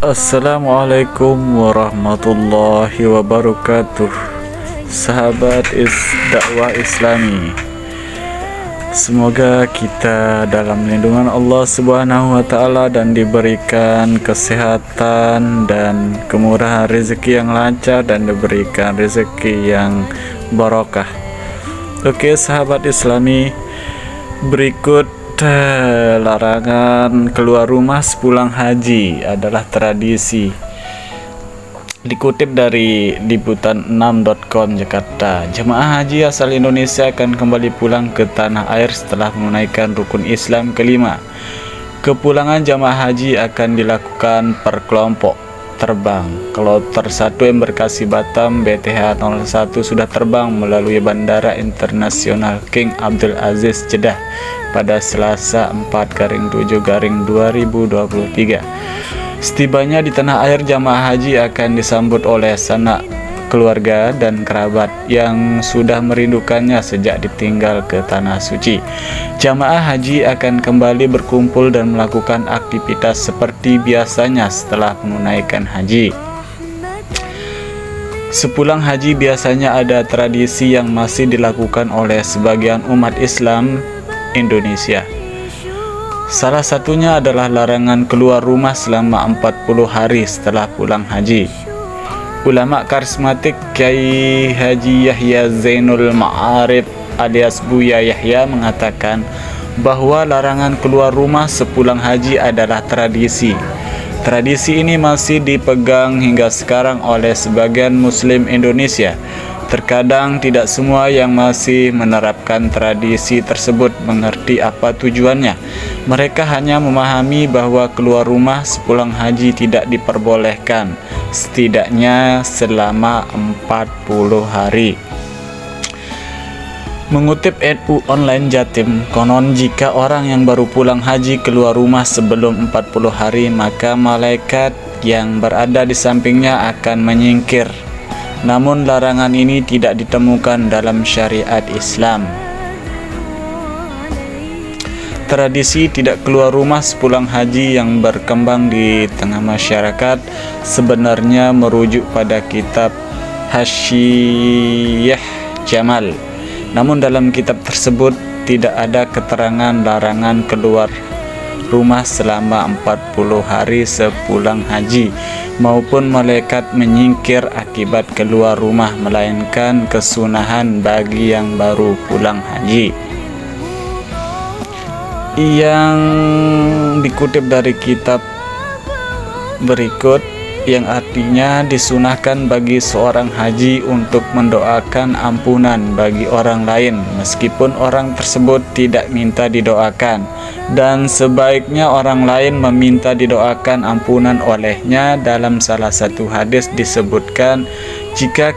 Assalamualaikum warahmatullahi wabarakatuh. Sahabat dakwah Islami, semoga kita dalam lindungan Allah Subhanahu wa taala dan diberikan kesehatan dan kemurahan rezeki yang lancar dan diberikan rezeki yang barokah. Oke, sahabat Islami, berikut larangan keluar rumah sepulang haji adalah tradisi. Dikutip dari liputan6.com Jakarta, jemaah haji asal Indonesia akan kembali pulang ke tanah air setelah menunaikan rukun Islam kelima. Kepulangan jemaah haji akan dilakukan per kelompok terbang. Kloter 1 Embarkasi Batam BTH 01 sudah terbang melalui Bandara Internasional King Abdul Aziz Jeddah pada Selasa 4/7/2023. Setibanya di tanah air, jamaah haji akan disambut oleh sanak keluarga dan kerabat yang sudah merindukannya sejak ditinggal ke tanah suci. Jamaah haji akan kembali berkumpul dan melakukan aktivitas seperti biasanya setelah menunaikan haji. Sepulang haji biasanya ada tradisi yang masih dilakukan oleh sebagian umat Islam Indonesia. Salah satunya adalah larangan keluar rumah selama 40 hari setelah pulang haji. Ulama karismatik Kiai Haji Yahya Zainul Ma'arif alias Buya Yahya mengatakan bahwa larangan keluar rumah sepulang haji adalah tradisi. Tradisi ini masih dipegang hingga sekarang oleh sebagian Muslim Indonesia. Terkadang tidak semua yang masih menerapkan tradisi tersebut mengerti apa tujuannya. Mereka hanya memahami bahwa keluar rumah sepulang haji tidak diperbolehkan, setidaknya selama 40 hari. Mengutip NU Online Jatim, konon jika orang yang baru pulang haji keluar rumah sebelum 40 hari, maka malaikat yang berada di sampingnya akan menyingkir. Namun larangan ini tidak ditemukan dalam syariat Islam. Tradisi tidak keluar rumah sepulang haji yang berkembang di tengah masyarakat sebenarnya merujuk pada kitab Hasyiyah Jamal. Namun dalam kitab tersebut tidak ada keterangan larangan keluar rumah selama 40 hari sepulang haji maupun malaikat menyingkir akibat keluar rumah, melainkan kesunahan bagi yang baru pulang haji. Yang dikutip dari kitab berikut, yang artinya disunahkan bagi seorang haji untuk mendoakan ampunan bagi orang lain meskipun orang tersebut tidak minta didoakan, dan sebaiknya orang lain meminta didoakan ampunan olehnya. Dalam salah satu hadis disebutkan, jika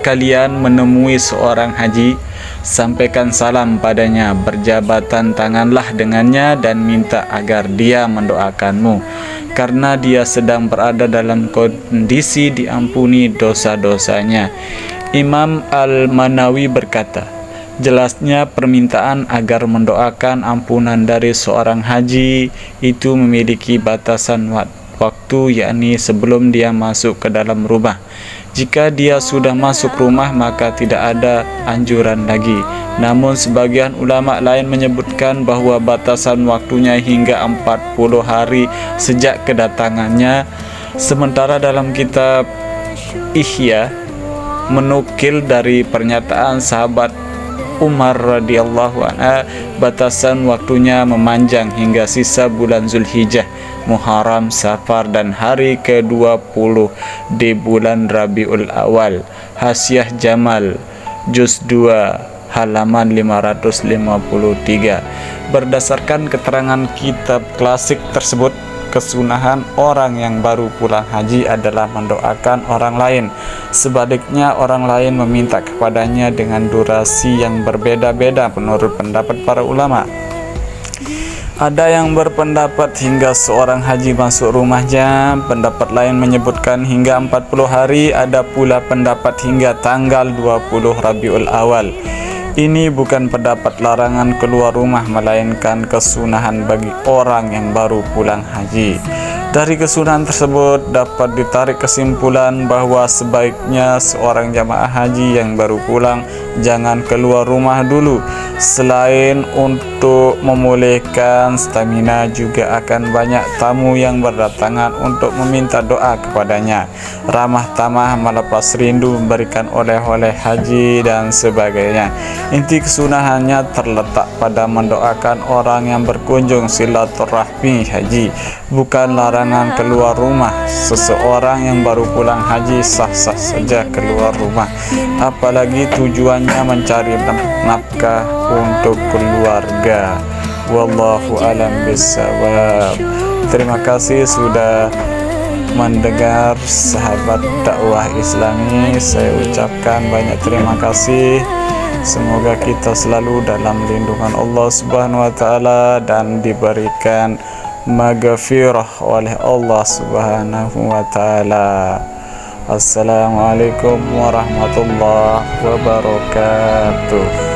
kalian menemui seorang haji, sampaikan salam padanya, berjabatan tanganlah dengannya dan minta agar dia mendoakanmu, karena dia sedang berada dalam kondisi diampuni dosa-dosanya. Imam Al-Manawi berkata, jelasnya permintaan agar mendoakan ampunan dari seorang haji itu memiliki batasan waktu, yakni sebelum dia masuk ke dalam rumah. Jika dia sudah masuk rumah maka tidak ada anjuran lagi. Namun sebagian ulama lain menyebutkan bahwa batasan waktunya hingga 40 hari sejak kedatangannya. Sementara dalam kitab Ihya menukil dari pernyataan sahabat Umar radhiyallahu anha, batasan waktunya memanjang hingga sisa bulan Zulhijjah, Muharram, Safar dan hari ke-20 di bulan Rabiul Awal. Hasyiyah Jamal Juz 2 halaman 553. Berdasarkan keterangan kitab klasik tersebut, kesunahan orang yang baru pulang haji adalah mendoakan orang lain. Sebaliknya, orang lain meminta kepadanya dengan durasi yang berbeda-beda menurut pendapat para ulama. Ada yang berpendapat hingga seorang haji masuk rumahnya, pendapat lain menyebutkan hingga 40 hari, ada pula pendapat hingga tanggal 20 Rabiul Awal. Ini bukan pendapat larangan keluar rumah, melainkan kesunahan bagi orang yang baru pulang haji. Dari kesunahan tersebut dapat ditarik kesimpulan bahwa sebaiknya seorang jamaah haji yang baru pulang jangan keluar rumah dulu. Selain untuk memulihkan stamina, juga akan banyak tamu yang berdatangan untuk meminta doa kepadanya. Ramah tamah, melepas rindu, memberikan oleh-oleh haji dan sebagainya. Inti kesunahannya terletak pada mendoakan orang yang berkunjung silaturahmi haji, bukan larangan keluar rumah. Seseorang yang baru pulang haji sah-sah saja keluar rumah, apalagi tujuannya mencari nafkah untuk keluarga. Wallahu alam bissawab. Terima kasih sudah mendengar sahabat dakwah Islami. Saya ucapkan banyak terima kasih. Semoga kita selalu dalam lindungan Allah Subhanahu wa taala dan diberikan maghfirah oleh Allah Subhanahu wa taala. Assalamualaikum warahmatullahi wabarakatuh.